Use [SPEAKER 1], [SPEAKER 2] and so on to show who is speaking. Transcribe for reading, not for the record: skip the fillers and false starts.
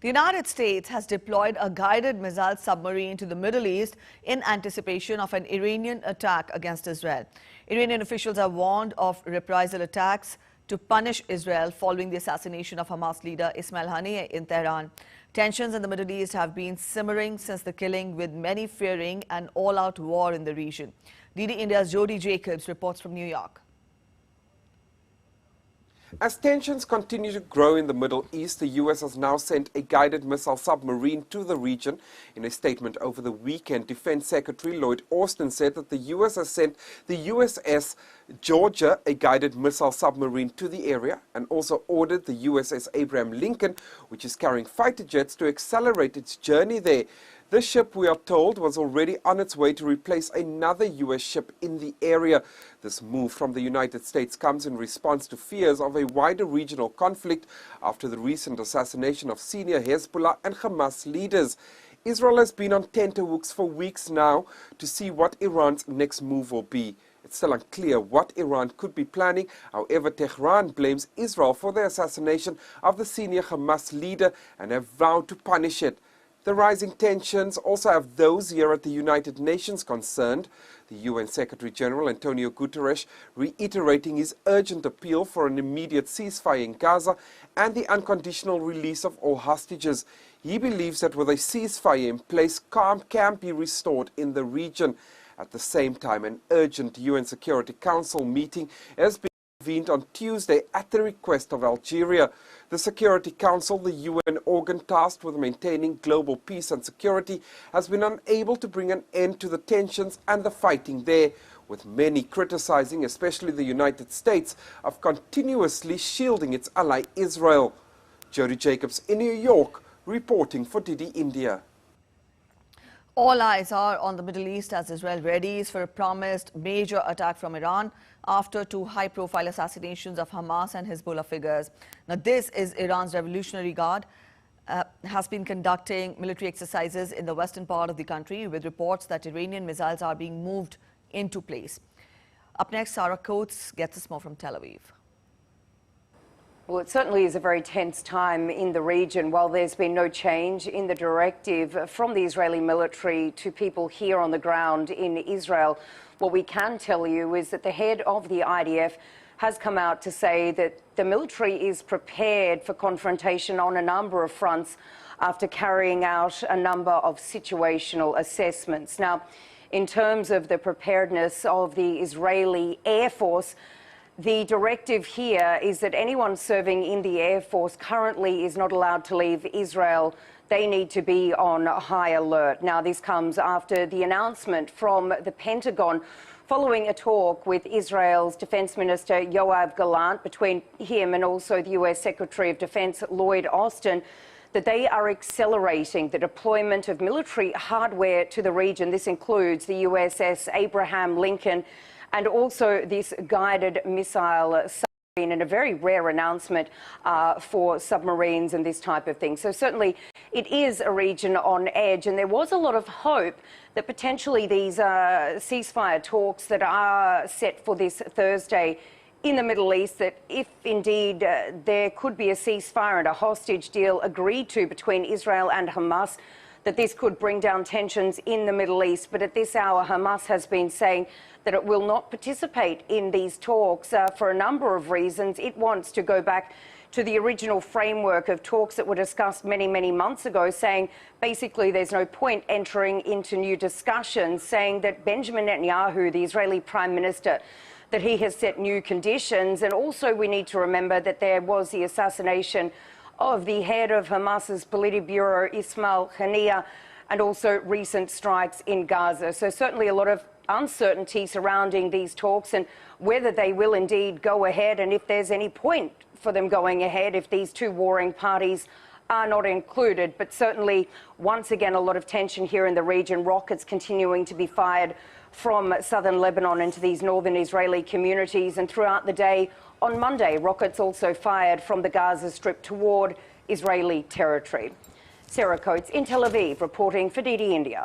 [SPEAKER 1] The United States has deployed a guided missile submarine to the Middle East in anticipation of an Iranian attack against Israel. Iranian officials have warned of reprisal attacks to punish Israel following the assassination of Hamas leader Ismail Haniyeh in Tehran. Tensions in the Middle East have been simmering since the killing, with many fearing an all-out war in the region. DD India's Jody Jacobs reports from New York.
[SPEAKER 2] As tensions continue to grow in the Middle East, the U.S. has now sent a guided missile submarine to the region. In a statement over the weekend, Defense Secretary Lloyd Austin said that the U.S. has sent the USS Georgia, a guided missile submarine, to the area, and also ordered the USS Abraham Lincoln, which is carrying fighter jets, to accelerate its journey there. This ship, we are told, was already on its way to replace another U.S. ship in the area. This move from the United States comes in response to fears of a wider regional conflict after the recent assassination of senior Hezbollah and Hamas leaders. Israel has been on tenterhooks for weeks now to see what Iran's next move will be. It's still unclear what Iran could be planning. However, Tehran blames Israel for the assassination of the senior Hamas leader and have vowed to punish it. The rising tensions also have those here at the United Nations concerned. The UN Secretary-General Antonio Guterres reiterating his urgent appeal for an immediate ceasefire in Gaza and the unconditional release of all hostages. He believes that with a ceasefire in place, calm can be restored in the region. At the same time, an urgent UN Security Council meeting has been convened on Tuesday at the request of Algeria. The Security Council, the UN organ tasked with maintaining global peace and security, has been unable to bring an end to the tensions and the fighting there, with many criticizing, especially the United States, of continuously shielding its ally Israel. Jody Jacobs in New York, reporting for DD India.
[SPEAKER 1] All eyes are on the Middle East as Israel readies for a promised major attack from Iran after two high-profile assassinations of Hamas and Hezbollah figures. Now, this is Iran's Revolutionary Guard has been conducting military exercises in the western part of the country, with reports that Iranian missiles are being moved into place. Up next, Sarah Coates gets us more from Tel Aviv.
[SPEAKER 3] Well, it certainly is a very tense time in the region. While there's been no change in the directive from the Israeli military to people here on the ground in Israel, what we can tell you is that the head of the IDF has come out to say that the military is prepared for confrontation on a number of fronts after carrying out a number of situational assessments. Now, in terms of the preparedness of the Israeli Air Force, the directive here is that anyone serving in the Air Force currently is not allowed to leave Israel. They need to be on high alert. Now, this comes after the announcement from the Pentagon following a talk with Israel's Defense Minister Yoav Gallant, between him and also the US Secretary of Defense Lloyd Austin, that they are accelerating the deployment of military hardware to the region. This includes the USS Abraham Lincoln and also this guided missile submarine, and a very rare announcement for submarines and this type of thing. So certainly it is a region on edge, and there was a lot of hope that potentially these ceasefire talks that are set for this Thursday in the Middle East, that if indeed there could be a ceasefire and a hostage deal agreed to between Israel and Hamas, that this could bring down tensions in the Middle East. But at this hour, Hamas has been saying that it will not participate in these talks for a number of reasons. It wants to go back to the original framework of talks that were discussed many, many months ago, saying basically there's no point entering into new discussions, saying that Benjamin Netanyahu, the Israeli Prime Minister, that he has set new conditions. And also we need to remember that there was the assassination of the head of Hamas's Politburo, Ismail Haniyeh, and also recent strikes in Gaza. So certainly a lot of uncertainty surrounding these talks and whether they will indeed go ahead, and if there's any point for them going ahead if these two warring parties are not included. But certainly, once again, a lot of tension here in the region. Rockets continuing to be fired from southern Lebanon into these northern Israeli communities. And throughout the day on Monday, rockets also fired from the Gaza Strip toward Israeli territory. Sarah Coates in Tel Aviv, reporting for DD India.